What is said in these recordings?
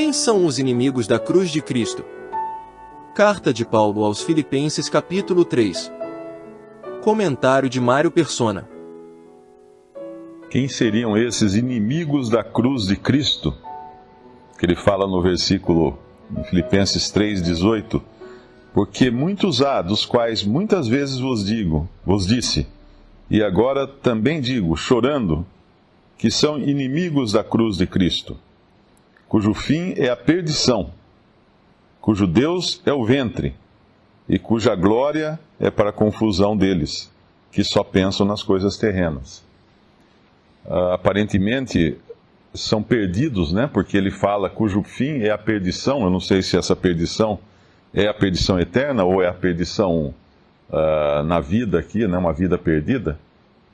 Quem são os inimigos da cruz de Cristo? Carta de Paulo aos Filipenses capítulo 3. Comentário de Mário Persona. Quem seriam esses inimigos da cruz de Cristo? Que ele fala no versículo, em Filipenses 3,18. Porque muitos há, dos quais muitas vezes vos disse, e agora também digo, chorando, que são inimigos da cruz de Cristo, cujo fim é a perdição, cujo Deus é o ventre, e cuja glória é para a confusão deles, que só pensam nas coisas terrenas. Aparentemente são perdidos, né? Porque ele fala cujo fim é a perdição. Eu não sei se essa perdição é a perdição eterna ou é a perdição na vida aqui, né? Uma vida perdida.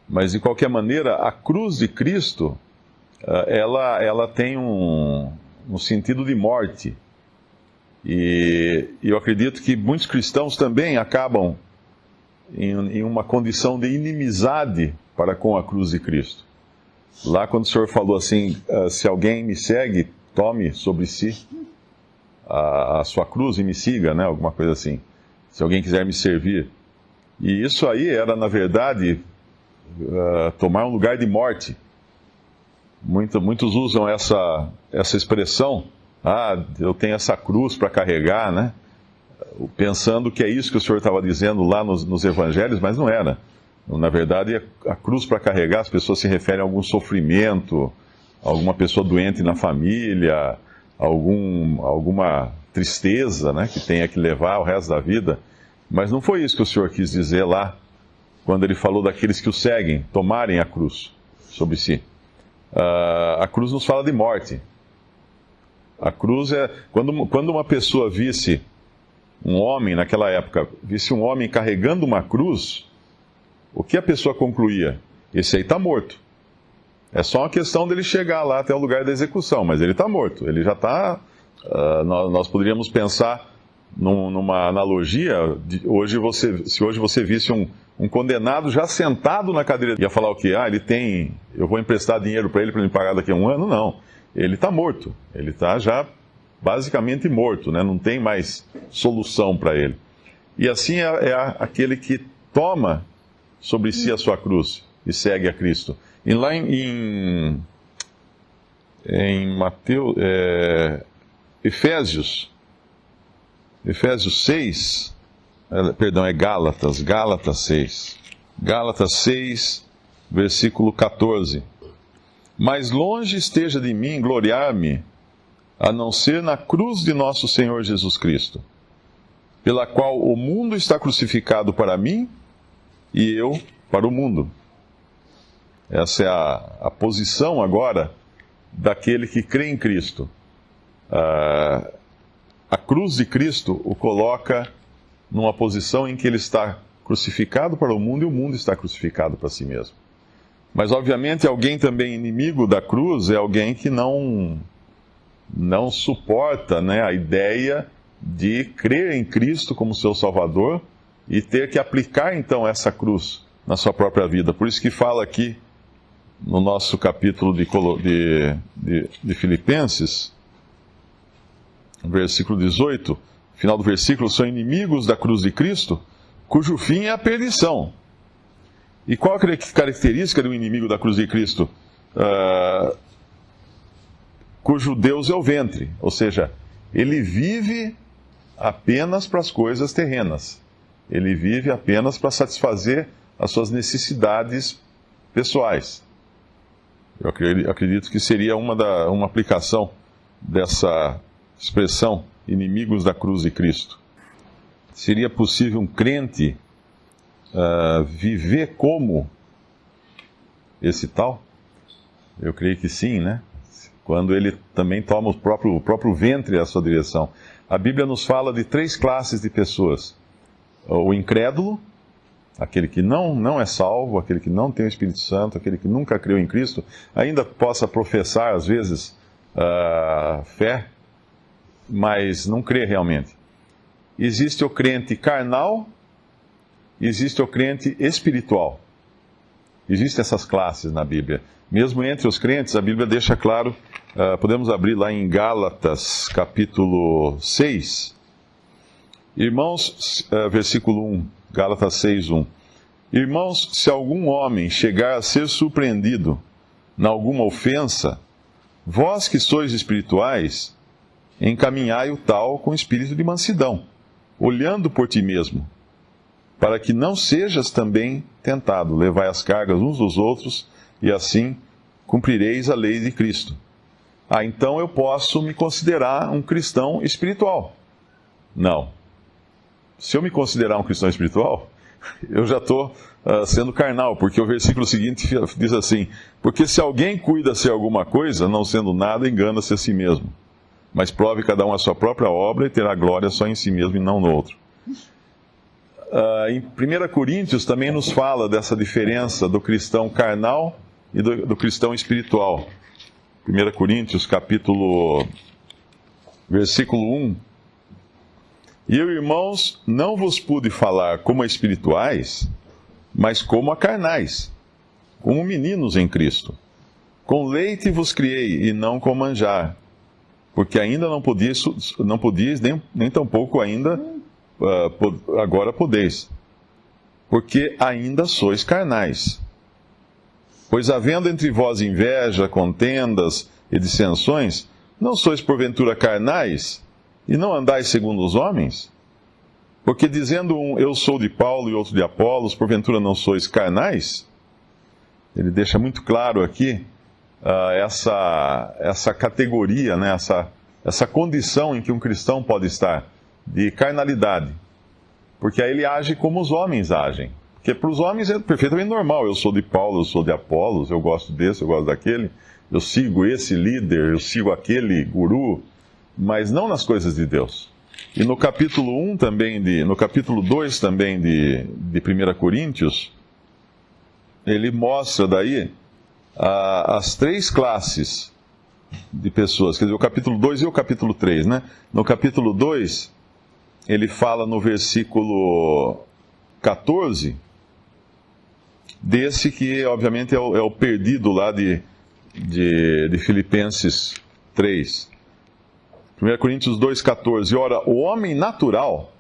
Mas de qualquer maneira, a cruz de Cristo, ela tem um sentido de morte. E eu acredito que muitos cristãos também acabam em uma condição de inimizade para com a cruz de Cristo. Lá quando o Senhor falou assim, se alguém me segue, tome sobre si a sua cruz e me siga, né? Alguma coisa assim. Se alguém quiser me servir. E isso aí era, na verdade, tomar um lugar de morte. Muitos usam essa expressão, eu tenho essa cruz para carregar, né? Pensando que é isso que o Senhor estava dizendo lá nos evangelhos, mas não era. Na verdade, a cruz para carregar, as pessoas se referem a algum sofrimento, alguma pessoa doente na família, alguma tristeza, né, que tenha que levar o resto da vida. Mas não foi isso que o Senhor quis dizer lá, quando ele falou daqueles que o seguem, tomarem a cruz sobre si. A cruz nos fala de morte. A cruz é... Quando uma pessoa visse um homem, naquela época, visse um homem carregando uma cruz, o que a pessoa concluía? Esse aí está morto. É só uma questão dele chegar lá até o lugar da execução, mas ele está morto. Ele já está... nós poderíamos pensar numa analogia, se hoje você visse um condenado já sentado na cadeira, ia falar o quê? Eu vou emprestar dinheiro para ele me pagar daqui a um ano? Não. Ele está morto. Ele está já basicamente morto, né? Não tem mais solução para ele. E assim é aquele que toma sobre si a sua cruz e segue a Cristo. E lá em Mateus, Efésios 6, é Gálatas 6. Gálatas 6, versículo 14. Mas longe esteja de mim gloriar-me, a não ser na cruz de nosso Senhor Jesus Cristo, pela qual o mundo está crucificado para mim e eu para o mundo. Essa é a posição agora daquele que crê em Cristo. A cruz de Cristo o coloca numa posição em que ele está crucificado para o mundo e o mundo está crucificado para si mesmo. Mas, obviamente, alguém também inimigo da cruz é alguém que não suporta, né, a ideia de crer em Cristo como seu Salvador e ter que aplicar, então, essa cruz na sua própria vida. Por isso que fala aqui, no nosso capítulo de Filipenses, versículo 18, final do versículo, são inimigos da cruz de Cristo, cujo fim é a perdição. E qual a característica do inimigo da cruz de Cristo? Cujo Deus é o ventre, ou seja, ele vive apenas para as coisas terrenas. Ele vive apenas para satisfazer as suas necessidades pessoais. Eu acredito que seria uma aplicação dessa expressão, inimigos da cruz de Cristo. Seria possível um crente viver como esse tal? Eu creio que sim, né? Quando ele também toma o próprio ventre à sua direção. A Bíblia nos fala de 3 classes de pessoas. O incrédulo, aquele que não é salvo, aquele que não tem o Espírito Santo, aquele que nunca creu em Cristo, ainda possa professar, às vezes, fé, mas não crê realmente. Existe o crente carnal, existe o crente espiritual. Existem essas classes na Bíblia. Mesmo entre os crentes, a Bíblia deixa claro Podemos abrir lá em Gálatas, capítulo 6. Irmãos, versículo 1, Gálatas 6, 1. Irmãos, se algum homem chegar a ser surpreendido em alguma ofensa, vós que sois espirituais, encaminhai o tal com espírito de mansidão, olhando por ti mesmo, para que não sejas também tentado. Levai as cargas uns dos outros, e assim cumprireis a lei de Cristo. Então eu posso me considerar um cristão espiritual? Não. Se eu me considerar um cristão espiritual, eu já estou sendo carnal, porque o versículo seguinte diz assim: porque se alguém cuida-se alguma coisa, não sendo nada, engana-se a si mesmo. Mas prove cada um a sua própria obra e terá glória só em si mesmo e não no outro. Em 1 Coríntios também nos fala dessa diferença do cristão carnal e do cristão espiritual. 1 Coríntios, versículo 1. E eu, irmãos, não vos pude falar como a espirituais, mas como a carnais, como meninos em Cristo. Com leite vos criei, e não com manjar, porque ainda não podíeis nem tampouco ainda, agora podeis, porque ainda sois carnais. Pois havendo entre vós inveja, contendas e dissensões, não sois porventura carnais, e não andais segundo os homens? Porque dizendo um, eu sou de Paulo, e outro de Apolos, porventura não sois carnais? Ele deixa muito claro aqui essa categoria, né, essa condição em que um cristão pode estar, de carnalidade. Porque aí ele age como os homens agem. Porque para os homens é perfeitamente normal. Eu sou de Paulo, eu sou de Apolos, eu gosto desse, eu gosto daquele. Eu sigo esse líder, eu sigo aquele guru. Mas não nas coisas de Deus. E no capítulo 1 também, no capítulo 2 também de 1 Coríntios, ele mostra daí as três classes de pessoas. Quer dizer, o capítulo 2 e o capítulo 3, né? No capítulo 2, ele fala no versículo 14, desse que, obviamente, é o perdido lá de Filipenses 3. 1 Coríntios 2,14. Ora, o homem natural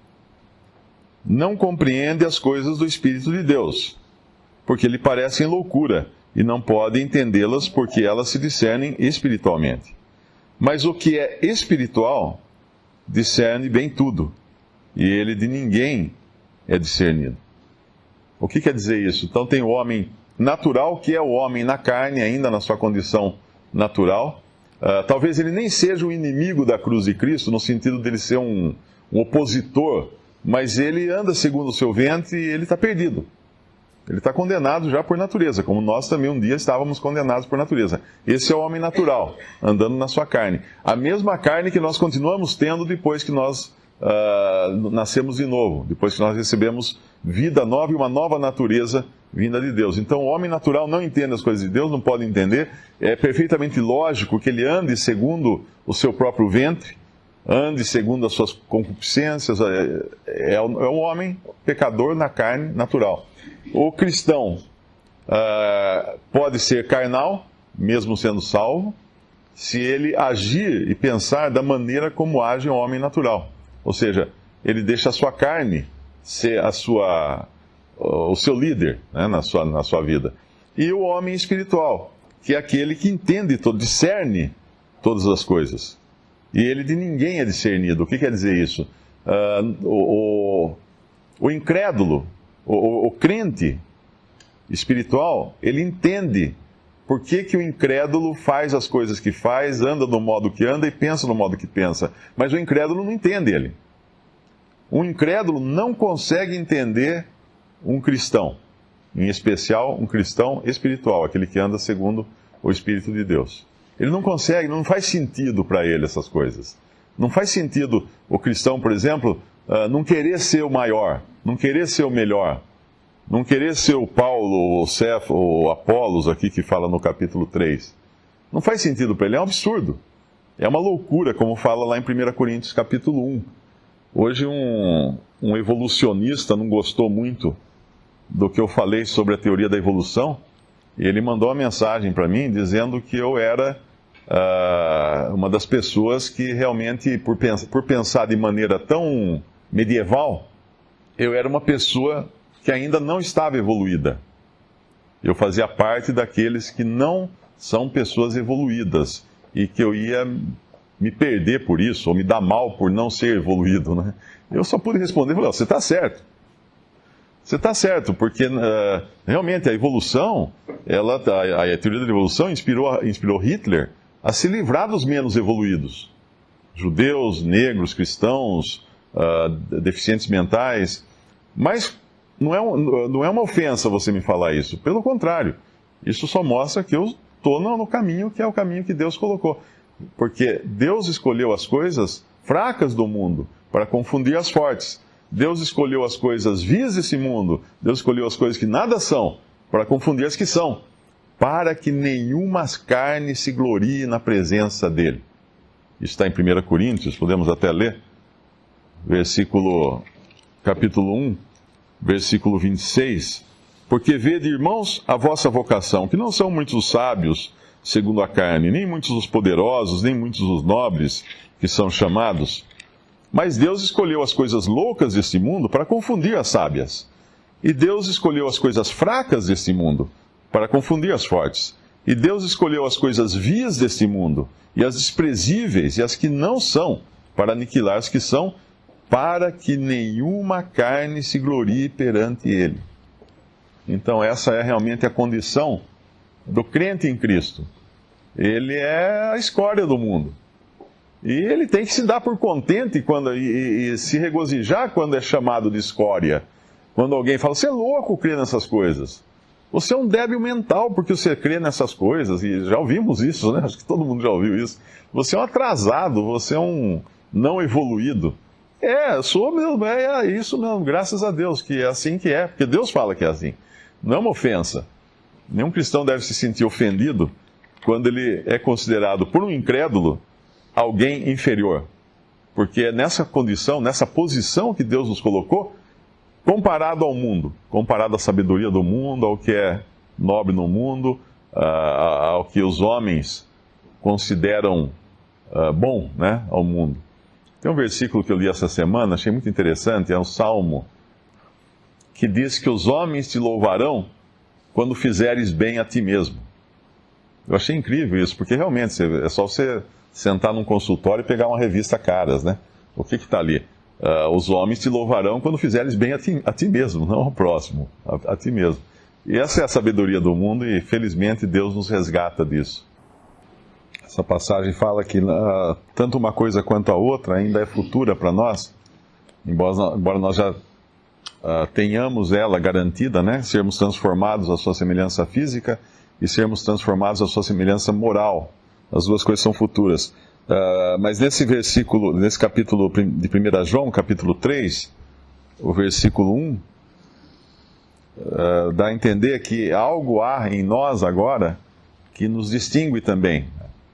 não compreende as coisas do Espírito de Deus, porque lhe parecem loucura, e não pode entendê-las porque elas se discernem espiritualmente. Mas o que é espiritual discerne bem tudo, e ele de ninguém é discernido. O que quer dizer isso? Então tem o homem natural, que é o homem na carne, ainda na sua condição natural. Talvez ele nem seja um inimigo da cruz de Cristo, no sentido dele ser um opositor, mas ele anda segundo o seu ventre e ele está perdido. Ele está condenado já por natureza, como nós também um dia estávamos condenados por natureza. Esse é o homem natural, andando na sua carne. A mesma carne que nós continuamos tendo depois que nós nascemos de novo, depois que nós recebemos vida nova e uma nova natureza vinda de Deus. Então o homem natural não entende as coisas de Deus, não pode entender. É perfeitamente lógico que ele ande segundo o seu próprio ventre, ande segundo as suas concupiscências. É um homem pecador na carne natural. O cristão pode ser carnal, mesmo sendo salvo, se ele agir e pensar da maneira como age um homem natural. Ou seja, ele deixa a sua carne ser o seu líder, né, na sua vida. E o homem espiritual, que é aquele que entende, discerne todas as coisas. E ele de ninguém é discernido. O que quer dizer isso? O incrédulo, o crente espiritual, ele entende por que o incrédulo faz as coisas que faz, anda do modo que anda e pensa no modo que pensa. Mas o incrédulo não entende ele. O incrédulo não consegue entender um cristão, em especial um cristão espiritual, aquele que anda segundo o Espírito de Deus. Ele não consegue, não faz sentido para ele essas coisas. Não faz sentido o cristão, por exemplo, não querer ser o maior, não querer ser o melhor, não querer ser o Paulo, o Cefo, o Apolos, aqui que fala no capítulo 3. Não faz sentido para ele, é um absurdo. É uma loucura, como fala lá em 1 Coríntios capítulo 1. Hoje um evolucionista não gostou muito do que eu falei sobre a teoria da evolução, e ele mandou uma mensagem para mim dizendo que eu era uma das pessoas que realmente, por pensar de maneira tão medieval, eu era uma pessoa que ainda não estava evoluída. Eu fazia parte daqueles que não são pessoas evoluídas e que eu ia me perder por isso, ou me dar mal por não ser evoluído, né? Eu só pude responder, você está certo. Você está certo, porque realmente a evolução, a teoria da evolução inspirou Hitler a se livrar dos menos evoluídos. Judeus, negros, cristãos, deficientes mentais. Mas não é uma ofensa você me falar isso. Pelo contrário, isso só mostra que eu estou no caminho que é o caminho que Deus colocou. Porque Deus escolheu as coisas fracas do mundo para confundir as fortes. Deus escolheu as coisas vias desse mundo, Deus escolheu as coisas que nada são, para confundir as que são, para que nenhuma carne se glorie na presença dele. Isso está em 1 Coríntios, podemos até ler, capítulo 1, versículo 26. Porque vede, irmãos, a vossa vocação, que não são muitos os sábios, segundo a carne, nem muitos os poderosos, nem muitos os nobres que são chamados. Mas Deus escolheu as coisas loucas deste mundo para confundir as sábias. E Deus escolheu as coisas fracas deste mundo para confundir as fortes. E Deus escolheu as coisas vias deste mundo, e as desprezíveis, e as que não são, para aniquilar as que são, para que nenhuma carne se glorie perante Ele. Então essa é realmente a condição do crente em Cristo. Ele é a escória do mundo. E ele tem que se dar por contente e se regozijar quando é chamado de escória. Quando alguém fala, você é louco crer nessas coisas. Você é um débil mental porque você crê nessas coisas. E já ouvimos isso, né? Acho que todo mundo já ouviu isso. Você é um atrasado, você é um não evoluído. Sou mesmo, é isso mesmo, graças a Deus, que é assim que é. Porque Deus fala que é assim. Não é uma ofensa. Nenhum cristão deve se sentir ofendido quando ele é considerado por um incrédulo alguém inferior. Porque é nessa condição, nessa posição que Deus nos colocou, comparado ao mundo, comparado à sabedoria do mundo, ao que é nobre no mundo, ao que os homens consideram bom, né, ao mundo. Tem um versículo que eu li essa semana, achei muito interessante, é um salmo, que diz que os homens te louvarão quando fizeres bem a ti mesmo. Eu achei incrível isso, porque realmente é só você sentar num consultório e pegar uma revista Caras, né? O que está ali? Os homens te louvarão quando fizeres bem a ti mesmo, não ao próximo, a ti mesmo. E essa é a sabedoria do mundo e, felizmente, Deus nos resgata disso. Essa passagem fala que tanto uma coisa quanto a outra ainda é futura para nós, embora nós já tenhamos ela garantida, né? Sermos transformados à sua semelhança física e sermos transformados à sua semelhança moral. As duas coisas são futuras. Mas nesse capítulo de 1 João, capítulo 3, o versículo 1, dá a entender que algo há em nós agora que nos distingue também,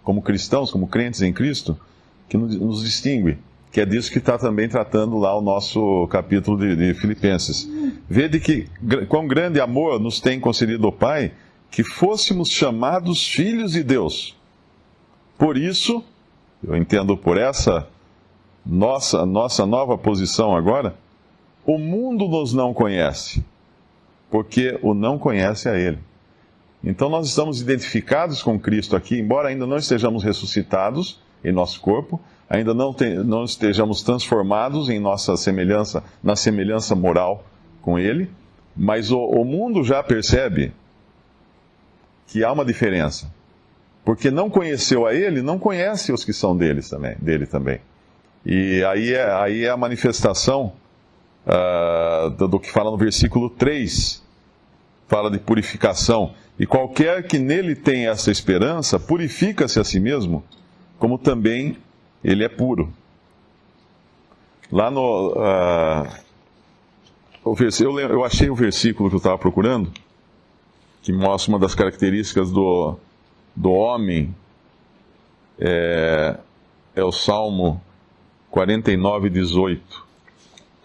como cristãos, como crentes em Cristo, que nos distingue, que é disso que está também tratando lá o nosso capítulo de Filipenses. Vede que quão grande amor nos tem concedido o Pai, que fôssemos chamados filhos de Deus. Por isso, eu entendo por essa nossa nova posição agora, o mundo nos não conhece, porque o não conhece a Ele. Então nós estamos identificados com Cristo aqui, embora ainda não estejamos ressuscitados em nosso corpo, ainda não estejamos transformados em nossa semelhança, na semelhança moral com Ele, mas o mundo já percebe que há uma diferença. Porque não conheceu a Ele, não conhece os que são dele também. E aí é a manifestação do que fala no versículo 3, fala de purificação. E qualquer que nele tenha essa esperança, purifica-se a si mesmo, como também ele é puro. Lá no... eu achei o versículo que eu estava procurando, que mostra uma das características do homem, é o Salmo 49:18.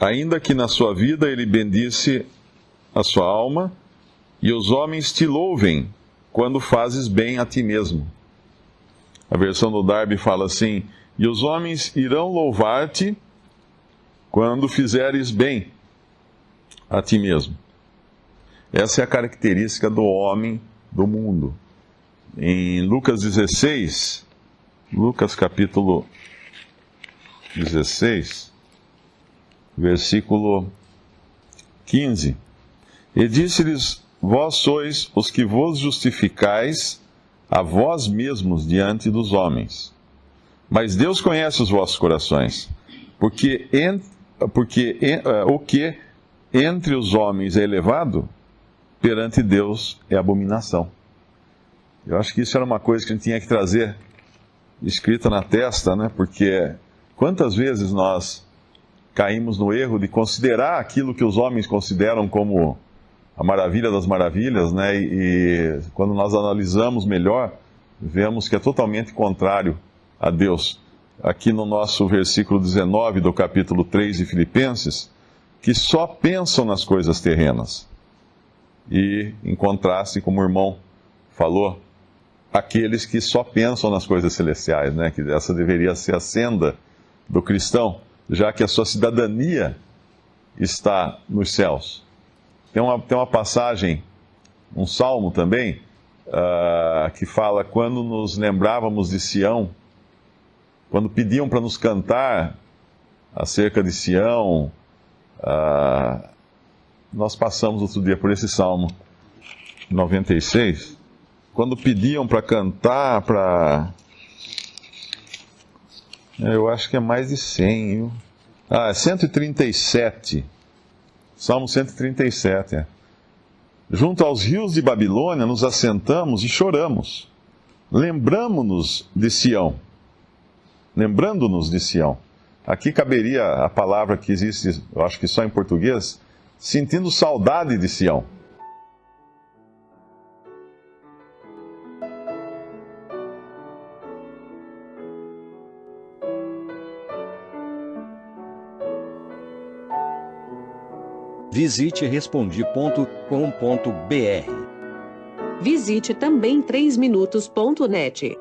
Ainda que na sua vida ele bendisse a sua alma, e os homens te louvem quando fazes bem a ti mesmo. A versão do Darby fala assim: e os homens irão louvar-te quando fizeres bem a ti mesmo. Essa é a característica do homem do mundo. Em Lucas 16, Lucas capítulo 16, versículo 15. E disse-lhes: vós sois os que vos justificais a vós mesmos diante dos homens. Mas Deus conhece os vossos corações, porque o que entre os homens é elevado, perante Deus é abominação. Eu acho que isso era uma coisa que a gente tinha que trazer escrita na testa, né? Porque quantas vezes nós caímos no erro de considerar aquilo que os homens consideram como a maravilha das maravilhas, né? E quando nós analisamos melhor, vemos que é totalmente contrário a Deus. Aqui no nosso versículo 19 do capítulo 3 de Filipenses, que só pensam nas coisas terrenas. E, em contraste, como o irmão falou, aqueles que só pensam nas coisas celestiais, né? Que essa deveria ser a senda do cristão, já que a sua cidadania está nos céus. Tem uma passagem, um salmo também, que fala: quando nos lembrávamos de Sião, quando pediam para nos cantar acerca de Sião, nós passamos outro dia por esse salmo 96, quando pediam para cantar, eu acho que é mais de 100, viu? É 137, Salmo 137, Junto aos rios de Babilônia nos assentamos e choramos, lembrando-nos de Sião. Aqui caberia a palavra que existe, eu acho que só em português, sentindo saudade de Sião. Visite Respondi.com.br. Visite também 3minutos.net.